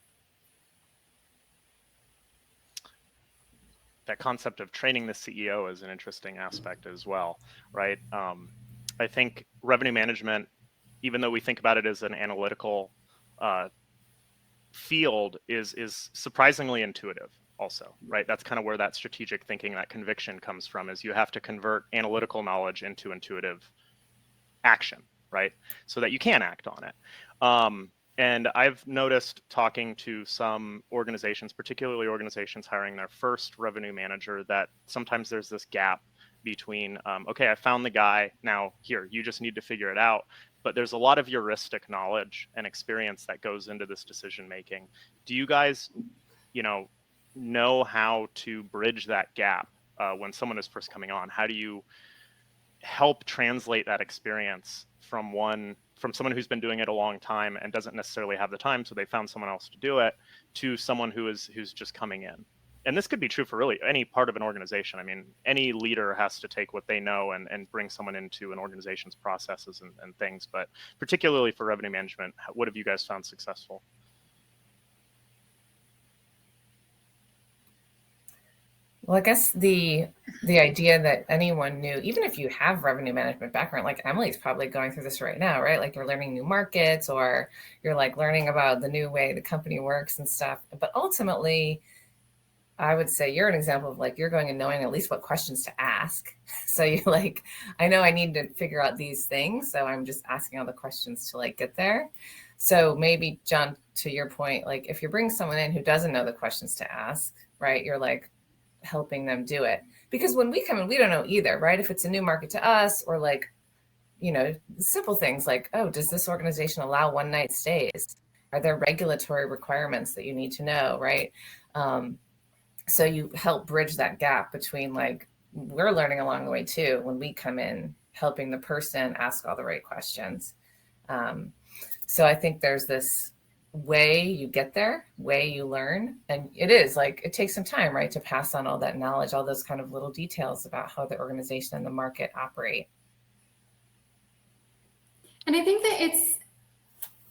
That concept of training the CEO is an interesting aspect as well, right? I think revenue management, even though we think about it as an analytical field, is surprisingly intuitive also, right? That's kind of where that strategic thinking, that conviction comes from, is you have to convert analytical knowledge into intuitive action, right? So that you can act on it. And I've noticed talking to some organizations, particularly organizations hiring their first revenue manager, that sometimes there's this gap between, okay, I found the guy, now here, you just need to figure it out. But there's a lot of heuristic knowledge and experience that goes into this decision making. Do you guys, know how to bridge that gap when someone is first coming on? How do you help translate that experience from someone who's been doing it a long time and doesn't necessarily have the time, so they found someone else to do it, to someone who's just coming in? And this could be true for really any part of an organization. I mean, any leader has to take what they know and bring someone into an organization's processes and things. But particularly for revenue management, what have you guys found successful? Well, I guess the idea that anyone new, even if you have revenue management background, like Emily's probably going through this right now, right? You're learning new markets, or you're learning about the new way the company works and stuff. But ultimately, I would say you're an example of you're going and knowing at least what questions to ask. So you I know I need to figure out these things, so I'm just asking all the questions to get there. So maybe, John, to your point, if you bring someone in who doesn't know the questions to ask, right? You're helping them do it. Because when we come in, we don't know either, right? If it's a new market to us, or like, simple things like, oh, does this organization allow one night stays? Are there regulatory requirements that you need to know, right? So you help bridge that gap between, like, we're learning along the way too, when we come in, helping the person ask all the right questions. So I think there's this way you get there, way you learn. And it is like, it takes some time, right, to pass on all that knowledge, all those kind of little details about how the organization and the market operate. And I think that it's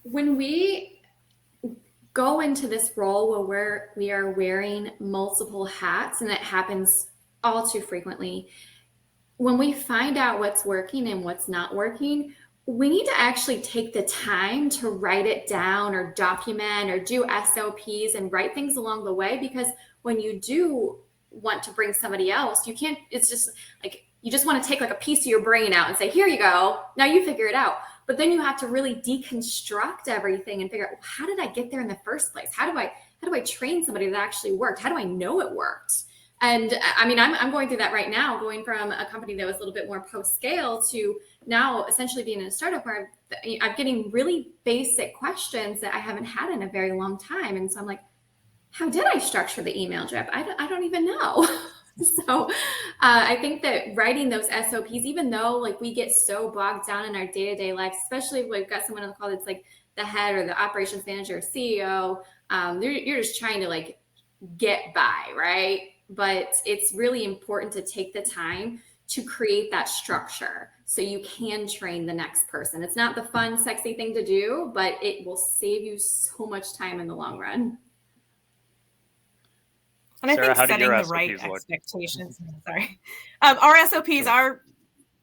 when we go into this role where we are wearing multiple hats, and that happens all too frequently, when we find out what's working and what's not working, we need to actually take the time to write it down or document or do SOPs and write things along the way. Because when you do want to bring somebody else, you can't, it's just like, you just want to take like a piece of your brain out and say, here you go, now you figure it out. But then you have to really deconstruct everything and figure out, well, how did I get there in the first place? How do I train somebody that actually worked? How do I know it worked? And I mean, I'm going through that right now, going from a company that was a little bit more post-scale to now essentially being in a startup where I'm getting really basic questions that I haven't had in a very long time. And so I'm like, how did I structure the email drip? I don't even know. So I think that writing those SOPs, even though like we get so bogged down in our day-to-day life, especially if we've got someone on the call that's like the head or the operations manager or CEO, you're just trying to like get by, right? But it's really important to take the time to create that structure so you can train the next person. It's not the fun, sexy thing to do, but it will save you so much time in the long run. And I Sarah, think setting the SOPs right look? expectations. Sorry, our SOPs are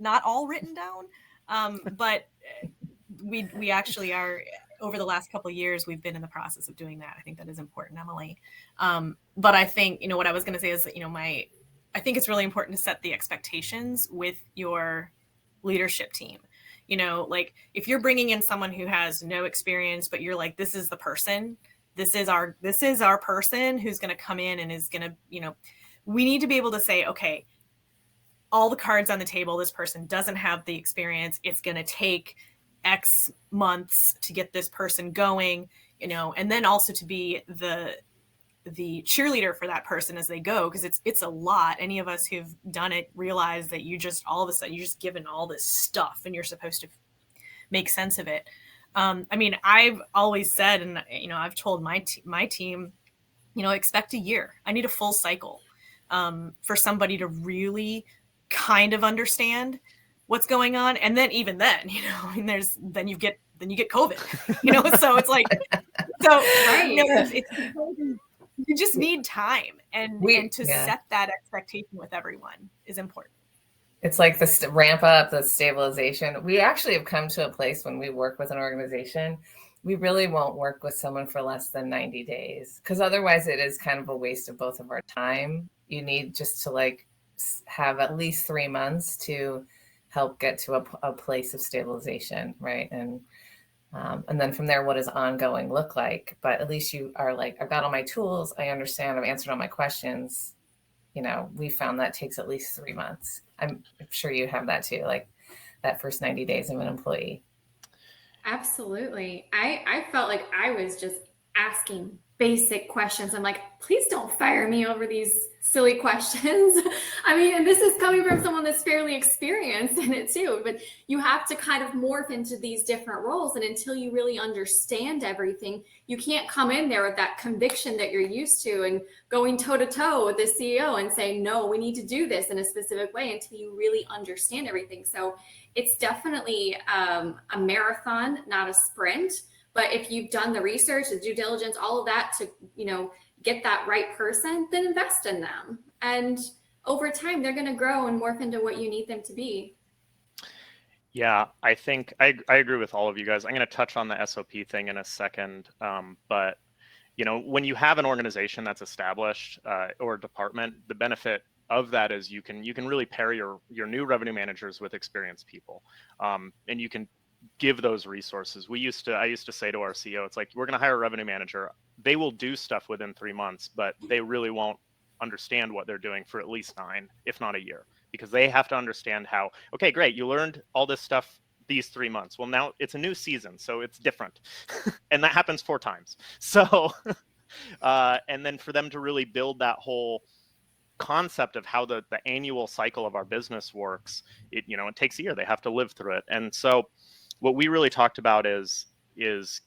not all written down, but we actually are. Over the last couple of years, we've been in the process of doing that. I think that is important, Emily. But I think what I was going to say is that I think it's really important to set the expectations with your leadership team. Like if you're bringing in someone who has no experience, but you're like, this is the person. This is our person who's going to come in and is going to, we need to be able to say, okay, all the cards on the table, this person doesn't have the experience. It's going to take X months to get this person going, and then also to be the cheerleader for that person as they go. Cause it's a lot. Any of us who've done it realize that you just, all of a sudden, you're just given all this stuff and you're supposed to make sense of it. I mean, I've always said, and I've told my team, expect a year. I need a full cycle for somebody to really kind of understand what's going on. And then even then, then you get COVID, so it's like, right. You just need time and to set that expectation with everyone is important. It's like the ramp up, the stabilization. We actually have come to a place when we work with an organization, we really won't work with someone for less than 90 days because otherwise it is kind of a waste of both of our time. You need just to like have at least 3 months to help get to a place of stabilization, right? And then from there, what does ongoing look like? But at least you are like, I've got all my tools. I understand. I've answered all my questions. We found that takes at least 3 months. I'm sure you have that too, like that first 90 days of an employee. Absolutely. I felt like I was just asking basic questions. I'm like, please don't fire me over these silly questions. I mean, and this is coming from someone that's fairly experienced in it too, but you have to kind of morph into these different roles. And until you really understand everything, you can't come in there with that conviction that you're used to and going toe to toe with the CEO and saying, no, we need to do this in a specific way until you really understand everything. So it's definitely a marathon, not a sprint. But if you've done the research, the due diligence, all of that to, get that right person, then invest in them. And over time, they're going to grow and morph into what you need them to be. Yeah, I think I agree with all of you guys. I'm going to touch on the SOP thing in a second. But, when you have an organization that's established or a department, the benefit of that is you can really pair your new revenue managers with experienced people, and you can give those resources. I used to say to our CEO, it's like, we're going to hire a revenue manager. They will do stuff within 3 months, but they really won't understand what they're doing for at least 9, if not a year, because they have to understand how, okay, great, you learned all this stuff these 3 months. Well, now it's a new season, so it's different. And that happens 4 times. So, and then for them to really build that whole concept of how the annual cycle of our business works, it takes a year. They have to live through it. And so what we really talked about is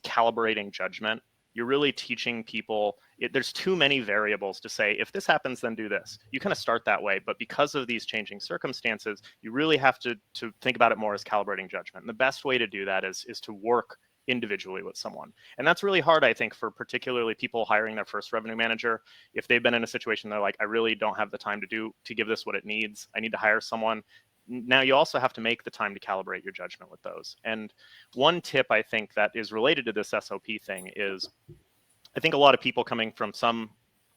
calibrating judgment. You're really teaching people, there's too many variables to say, if this happens, then do this. You kind of start that way, but because of these changing circumstances, you really have to think about it more as calibrating judgment. And the best way to do that is to work individually with someone. And that's really hard, I think, for particularly people hiring their first revenue manager. If they've been in a situation they're like, I really don't have the time to give this what it needs, I need to hire someone. Now you also have to make the time to calibrate your judgment with those. And one tip I think that is related to this SOP thing is, I think a lot of people coming from some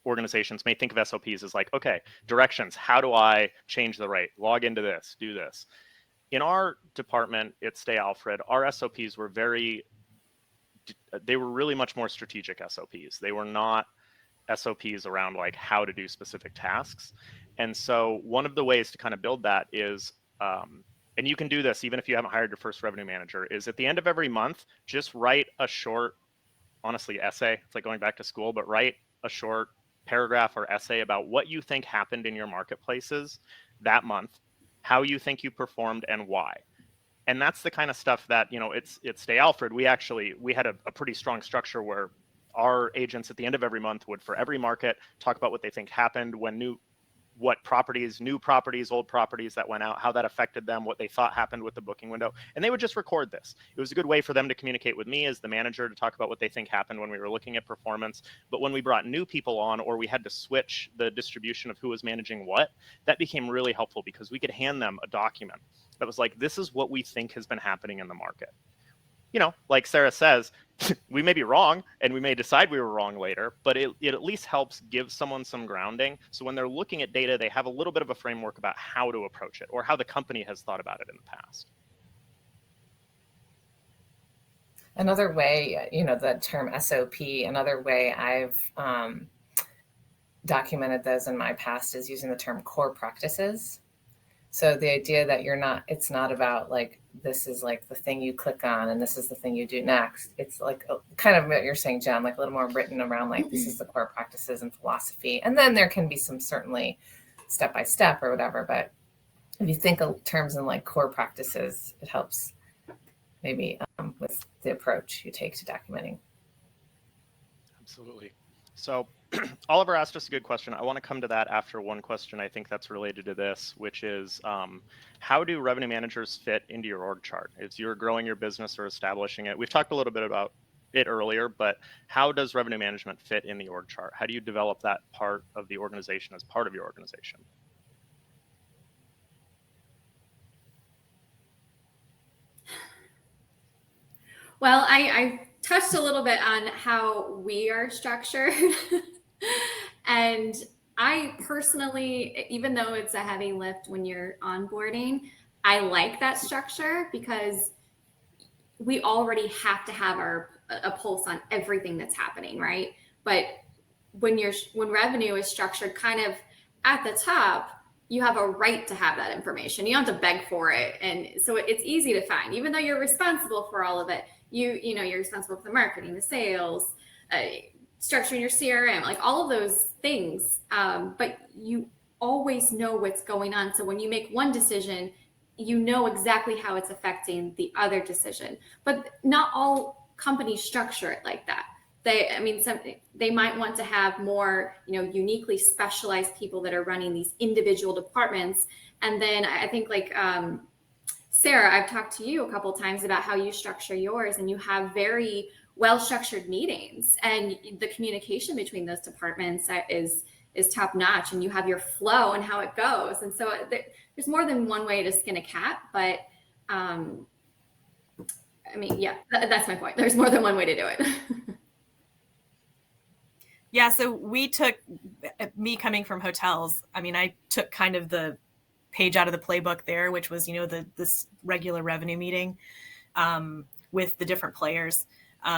organizations may think of SOPs as like, okay, directions, how do I change the rate? Log into this, do this. In our department at Stay Alfred, our SOPs were they were really much more strategic SOPs. They were not SOPs around like how to do specific tasks. And so one of the ways to kind of build that is, and you can do this even if you haven't hired your first revenue manager, is at the end of every month, just write a short, honestly, essay. It's like going back to school, but write a short paragraph or essay about what you think happened in your marketplaces that month, how you think you performed, and why. And that's the kind of stuff that, it's Stay Alfred. We had a pretty strong structure where our agents at the end of every month would, for every market, talk about what they think happened when what properties, new properties, old properties that went out, how that affected them, what they thought happened with the booking window. And they would just record this. It was a good way for them to communicate with me as the manager to talk about what they think happened when we were looking at performance. But when we brought new people on, or we had to switch the distribution of who was managing what, that became really helpful because we could hand them a document that was like, this is what we think has been happening in the market. Like Sarah says, we may be wrong and we may decide we were wrong later, but it at least helps give someone some grounding. So when they're looking at data, they have a little bit of a framework about how to approach it or how the company has thought about it in the past. Another way, the term SOP, another way I've documented those in my past is using the term core practices. So the idea that it's not about like, this is like the thing you click on and this is the thing you do next. It's like kind of what you're saying, Jen, like a little more written around like, this is the core practices and philosophy. And then there can be some certainly step-by-step or whatever. But if you think of terms in like core practices, it helps maybe with the approach you take to documenting. Absolutely. So Oliver asked us a good question. I want to come to that after one question I think that's related to this, which is how do revenue managers fit into your org chart? As you're growing your business or establishing it, we've talked a little bit about it earlier, but how does revenue management fit in the org chart? How do you develop that part of the organization as part of your organization? Well, I touched a little bit on how we are structured. And I personally, even though it's a heavy lift when you're onboarding, I like that structure because we already have to have a pulse on everything that's happening, right? But when revenue is structured kind of at the top, you have a right to have that information. You don't have to beg for it. And so it's easy to find, even though you're responsible for all of it. You're responsible for the marketing, the sales, structuring your CRM, like all of those things. But you always know what's going on. So when you make one decision, you know exactly how it's affecting the other decision. But not all companies structure it like that. They might want to have more, uniquely specialized people that are running these individual departments. And then I think like Sarah, I've talked to you a couple of times about how you structure yours, and you have very well-structured meetings, and the communication between those departments is top notch, and you have your flow and how it goes. And so there's more than one way to skin a cat, but that's my point. There's more than one way to do it. Yeah, so we took, me coming from hotels, I took kind of the page out of the playbook there, which was, this regular revenue meeting with the different players.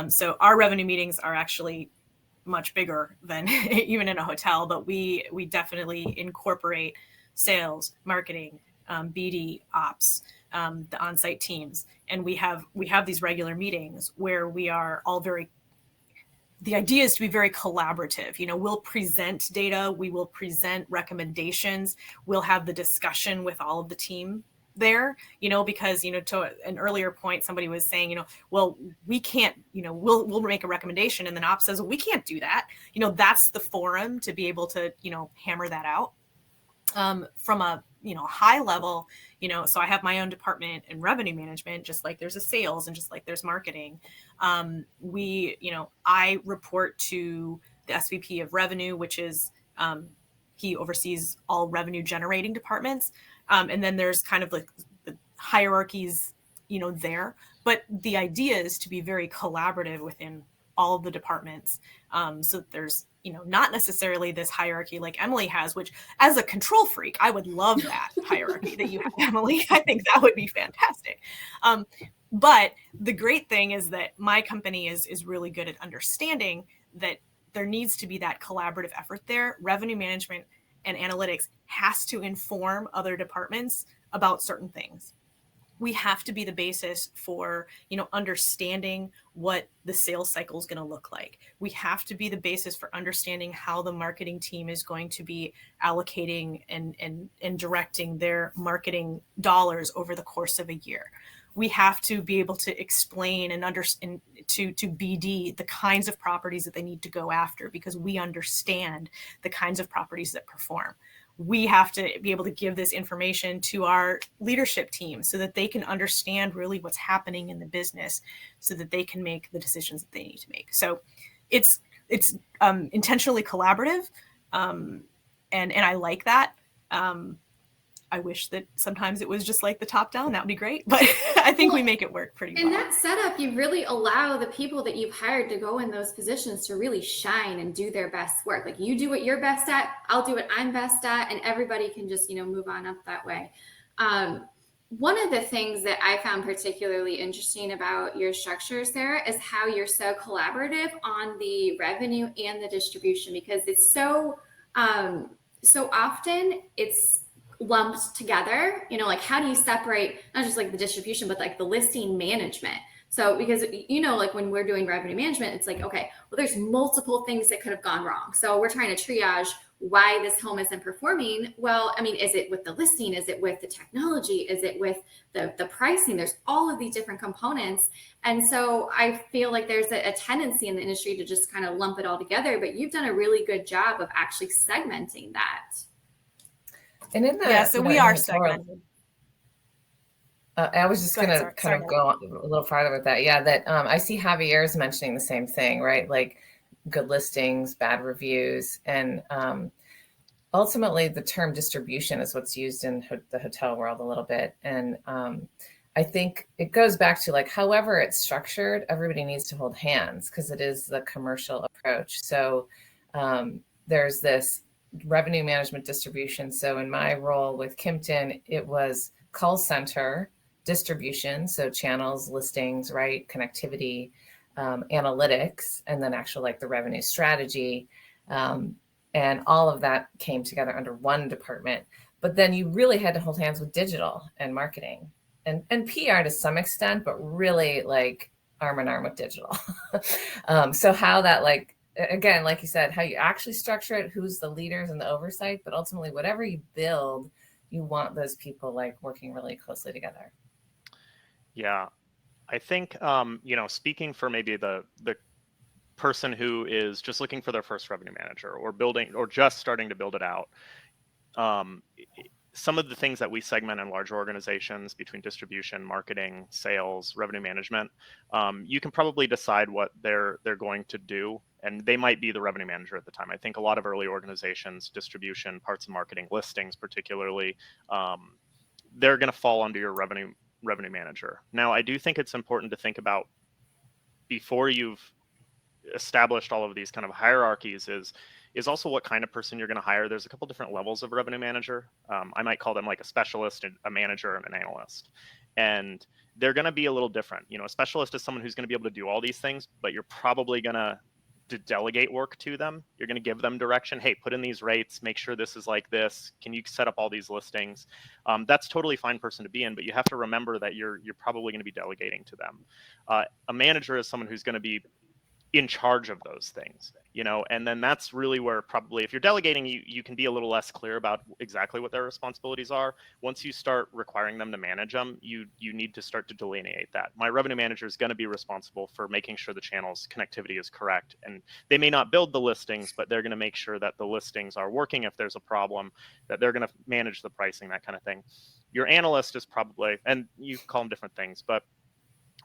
So our revenue meetings are actually much bigger than even in a hotel, but we definitely incorporate sales, marketing, BD, ops, the on-site teams, and we have these regular meetings where we are all the idea is to be very collaborative. We'll present data, we will present recommendations, we'll have the discussion with all of the team there, because, to an earlier point, somebody was saying, well, we can't, we'll make a recommendation, and then ops says, well, we can't do that. That's the forum to be able to, hammer that out. From a high level, so I have my own department in revenue management, just like there's a sales and just like there's marketing. I report to the SVP of revenue, which is he oversees all revenue generating departments. And then there's kind of like the hierarchies, there. But the idea is to be very collaborative within all of the departments, so that there's not necessarily this hierarchy like Emily has, which as a control freak, I would love that hierarchy that you have, Emily. I think that would be fantastic. But the great thing is that my company is really good at understanding that there needs to be that collaborative effort there. Revenue management and analytics has to inform other departments about certain things. We have to be the basis for, understanding what the sales cycle is going to look like. We have to be the basis for understanding how the marketing team is going to be allocating and directing their marketing dollars over the course of a year. We have to be able to explain and understand to BD the kinds of properties that they need to go after, because we understand the kinds of properties that perform. We have to be able to give this information to our leadership team so that they can understand really what's happening in the business, so that they can make the decisions that they need to make. So it's intentionally collaborative, and I like that. I wish that sometimes it was just like the top down. That would be great, but I think we make it work pretty well. In that setup, you really allow the people that you've hired to go in those positions to really shine and do their best work. Like, you do what you're best at, I'll do what I'm best at, and everybody can just, move on up that way. One of the things that I found particularly interesting about your structure, Sarah, is how you're so collaborative on the revenue and the distribution, because it's so often it's lumped together, like how do you separate not just like the distribution, but like the listing management? So because, like when we're doing revenue management, it's like, okay, well, there's multiple things that could have gone wrong. So we're trying to triage why this home isn't performing. Well, I mean, is it with the listing? Is it with the technology? Is it with the pricing? There's all of these different components. And so I feel like there's a tendency in the industry to just kind of lump it all together, but you've done a really good job of actually segmenting that. And in the so we are segmented. I was just going to kind of go a little farther with that. Yeah, that I see Javier's mentioning the same thing, right? Like good listings, bad reviews, and ultimately the term distribution is what's used in the hotel world a little bit. And I think it goes back to like, however it's structured, everybody needs to hold hands because it is the commercial approach. So there's this revenue management distribution. So in my role with Kimpton, it was call center distribution. So channels, listings, right? Connectivity, analytics, and then actual like the revenue strategy. And all of that came together under one department. But then you really had to hold hands with digital and marketing and PR to some extent, but really like arm in arm with digital. So how that like, again, like you said, how you actually structure it, who's the leaders and the oversight, but ultimately whatever you build, you want those people like working really closely together. Yeah, I think, speaking for maybe the person who is just looking for their first revenue manager or building or just starting to build it out, some of the things that we segment in larger organizations between distribution, marketing, sales, revenue management, you can probably decide what they're going to do, and they might be the revenue manager at the time. I think a lot of early organizations, distribution, parts and marketing, listings particularly, they're going to fall under your revenue manager. Now, I do think it's important to think about before you've established all of these kind of hierarchies is also what kind of person you're going to hire. There's a couple different levels of revenue manager. I might call them like a specialist, a manager, and an analyst. And they're going to be a little different. A specialist is someone who's going to be able to do all these things, but you're probably going to delegate work to them. You're going to give them direction. Hey, put in these rates, make sure this is like this. Can you set up all these listings? That's totally fine person to be in, but you have to remember that you're probably going to be delegating to them. A manager is someone who's going to be in charge of those things, and then that's really where probably if you're delegating, you can be a little less clear about exactly what their responsibilities are. Once you start requiring them to manage them, you need to start to delineate that. My revenue manager is going to be responsible for making sure the channel's connectivity is correct, and they may not build the listings, but they're going to make sure that the listings are working if there's a problem, that they're going to manage the pricing, that kind of thing. Your analyst is probably, and you call them different things, but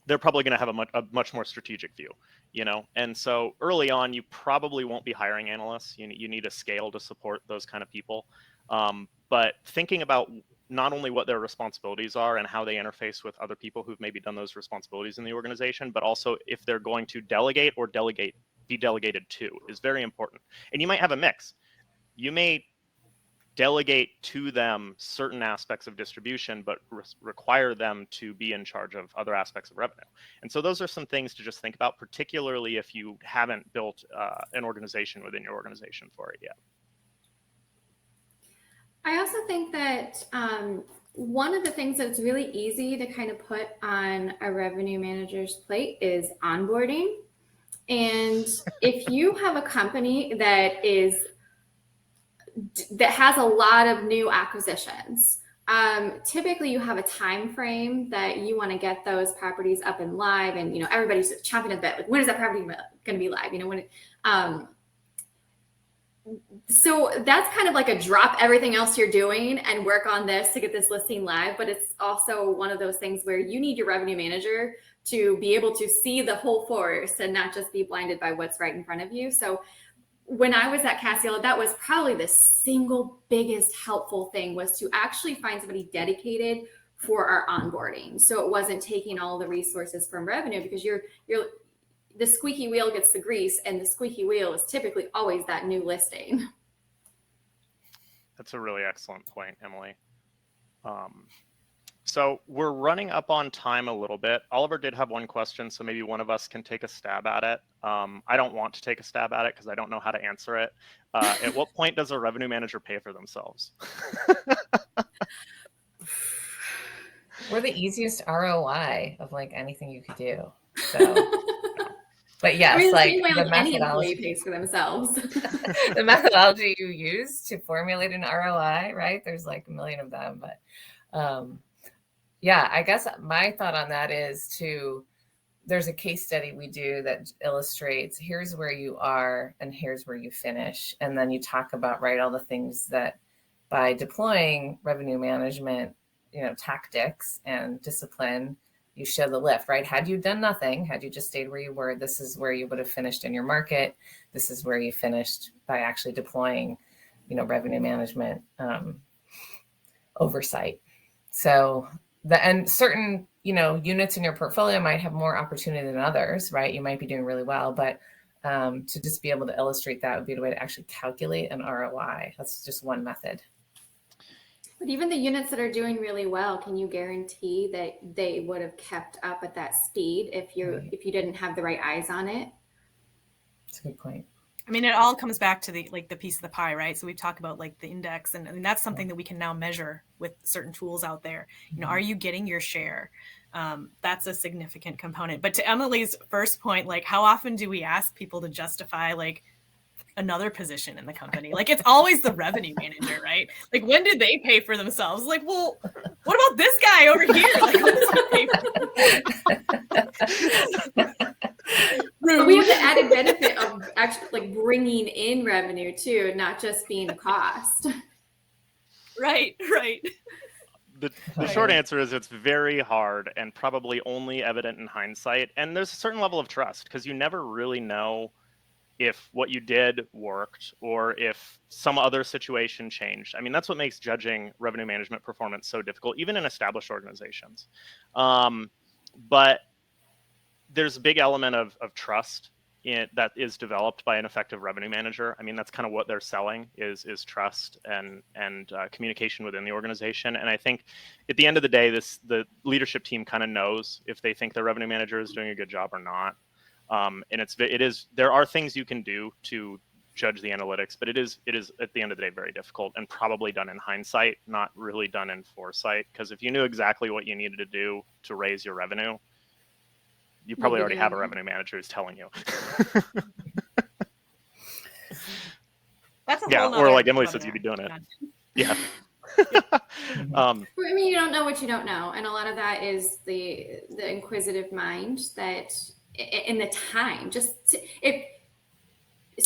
they're probably going to have a much more strategic view, and so early on you probably won't be hiring analysts. You need a scale to support those kind of people, but thinking about not only what their responsibilities are and how they interface with other people who've maybe done those responsibilities in the organization, but also if they're going to delegate or be delegated to is very important. And you might have a mix. You may delegate to them certain aspects of distribution, but require them to be in charge of other aspects of revenue. And so those are some things to just think about, particularly if you haven't built an organization within your organization for it yet. I also think that one of the things that's really easy to kind of put on a revenue manager's plate is onboarding. And if you have a company that has a lot of new acquisitions, typically you have a time frame that you want to get those properties up and live, and everybody's chomping at the bit, like, when is that property going to be live? So that's kind of like a drop everything else you're doing and work on this to get this listing live. But it's also one of those things where you need your revenue manager to be able to see the whole forest and not just be blinded by what's right in front of you. So when I was at Cassiela, that was probably the single biggest helpful thing, was to actually find somebody dedicated for our onboarding. So it wasn't taking all the resources from revenue, because the squeaky wheel gets the grease, and the squeaky wheel is typically always that new listing. That's a really excellent point, Emily. So we're running up on time a little bit. Oliver did have one question, so maybe one of us can take a stab at it. I don't want to take a stab at it because I don't know how to answer it. At what point does a revenue manager pay for themselves? We're the easiest ROI of like anything you could do. So, but yes, the like same way the any employee methodology pays for themselves. the methodology you use to formulate an ROI, right? There's like a million of them, but yeah, I guess my thought on that is there's a case study we do that illustrates here's where you are and here's where you finish. And then you talk about, right, all the things that by deploying revenue management, tactics and discipline, you show the lift, right? Had you done nothing, had you just stayed where you were, this is where you would have finished in your market. This is where you finished by actually deploying, revenue management oversight. So and certain, units in your portfolio might have more opportunity than others, right? You might be doing really well, but to just be able to illustrate that would be the way to actually calculate an ROI. That's just one method. But even the units that are doing really well, can you guarantee that they would have kept up at that speed if you didn't have the right eyes on it? That's a good point. I mean, it all comes back to the piece of the pie, right? So we talk about like the index, and that's something that we can now measure with certain tools out there. Are you getting your share? That's a significant component. But to Emily's first point, like, how often do we ask people to justify like another position in the company? Like, it's always the revenue manager, right? Like, when did they pay for themselves? Like, well, what about this guy over here? Like, when does he pay for But we have the added benefit of actually like bringing in revenue too, not just being a cost. Right. The short answer is it's very hard and probably only evident in hindsight. And there's a certain level of trust because you never really know if what you did worked or if some other situation changed. I mean, that's what makes judging revenue management performance so difficult, even in established organizations. But there's a big element of trust that is developed by an effective revenue manager. I mean, that's kind of what they're selling is trust and communication within the organization. And I think at the end of the day, the leadership team kind of knows if they think their revenue manager is doing a good job or not. And there are things you can do to judge the analytics, but it is at the end of the day very difficult and probably done in hindsight, not really done in foresight. Because if you knew exactly what you needed to do to raise your revenue, you probably already have a revenue manager who's telling you. That's a yeah, whole or nother like Emily webinar. says, you'd be doing it. Yeah. I mean, you don't know what you don't know, and a lot of that is the inquisitive mind that in the time. If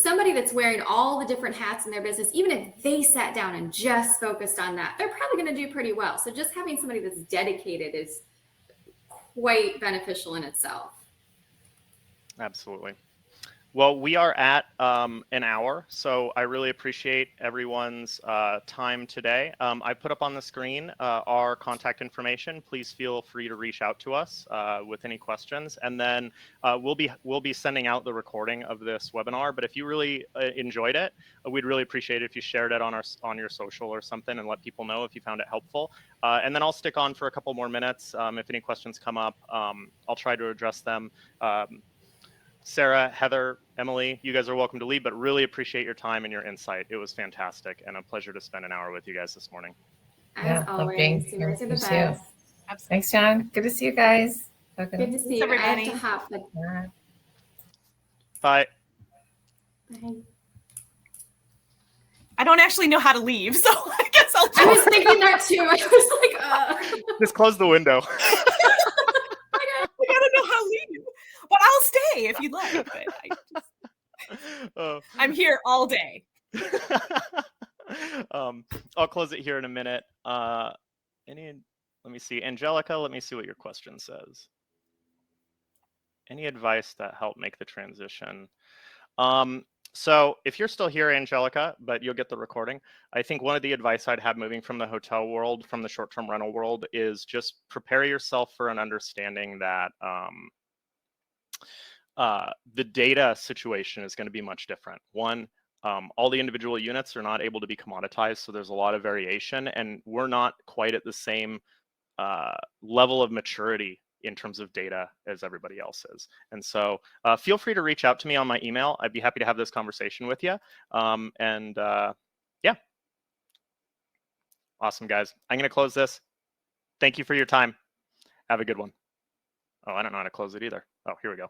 somebody that's wearing all the different hats in their business, even if they sat down and just focused on that, they're probably going to do pretty well. So just having somebody that's dedicated is quite beneficial in itself. Absolutely. Well, we are at an hour, so I really appreciate everyone's time today. I put up on the screen our contact information. Please feel free to reach out to us with any questions, and then we'll be sending out the recording of this webinar. But if you really enjoyed it, we'd really appreciate it if you shared it on your social or something and let people know if you found it helpful. And then I'll stick on for a couple more minutes. If any questions come up, I'll try to address them. Sarah, Heather, Emily, you guys are welcome to leave, but really appreciate your time and your insight. It was fantastic and a pleasure to spend an hour with you guys this morning. As always, you guys are the best. Thanks, John. Good to see you guys. Good to see you. Everybody. I have to hop. Bye. Bye. I don't actually know how to leave, so I guess I'll I was thinking that too. I was like, Just close the window. I gotta know how to leave. But I'll stay if you'd like. But I'm here all day. I'll close it here in a minute. Let me see. Angelica, let me see what your question says. Any advice that helped make the transition? So if you're still here, Angelica, but you'll get the recording, I think one of the advice I'd have moving from the hotel world, from the short-term rental world, is just prepare yourself for an understanding that the data situation is going to be much different. One, all the individual units are not able to be commoditized, so there's a lot of variation, and we're not quite at the same level of maturity in terms of data as everybody else is. And so feel free to reach out to me on my email. I'd be happy to have this conversation with you. Yeah. Awesome, guys. I'm going to close this. Thank you for your time. Have a good one. Oh, I don't know how to close it either. Oh, here we go.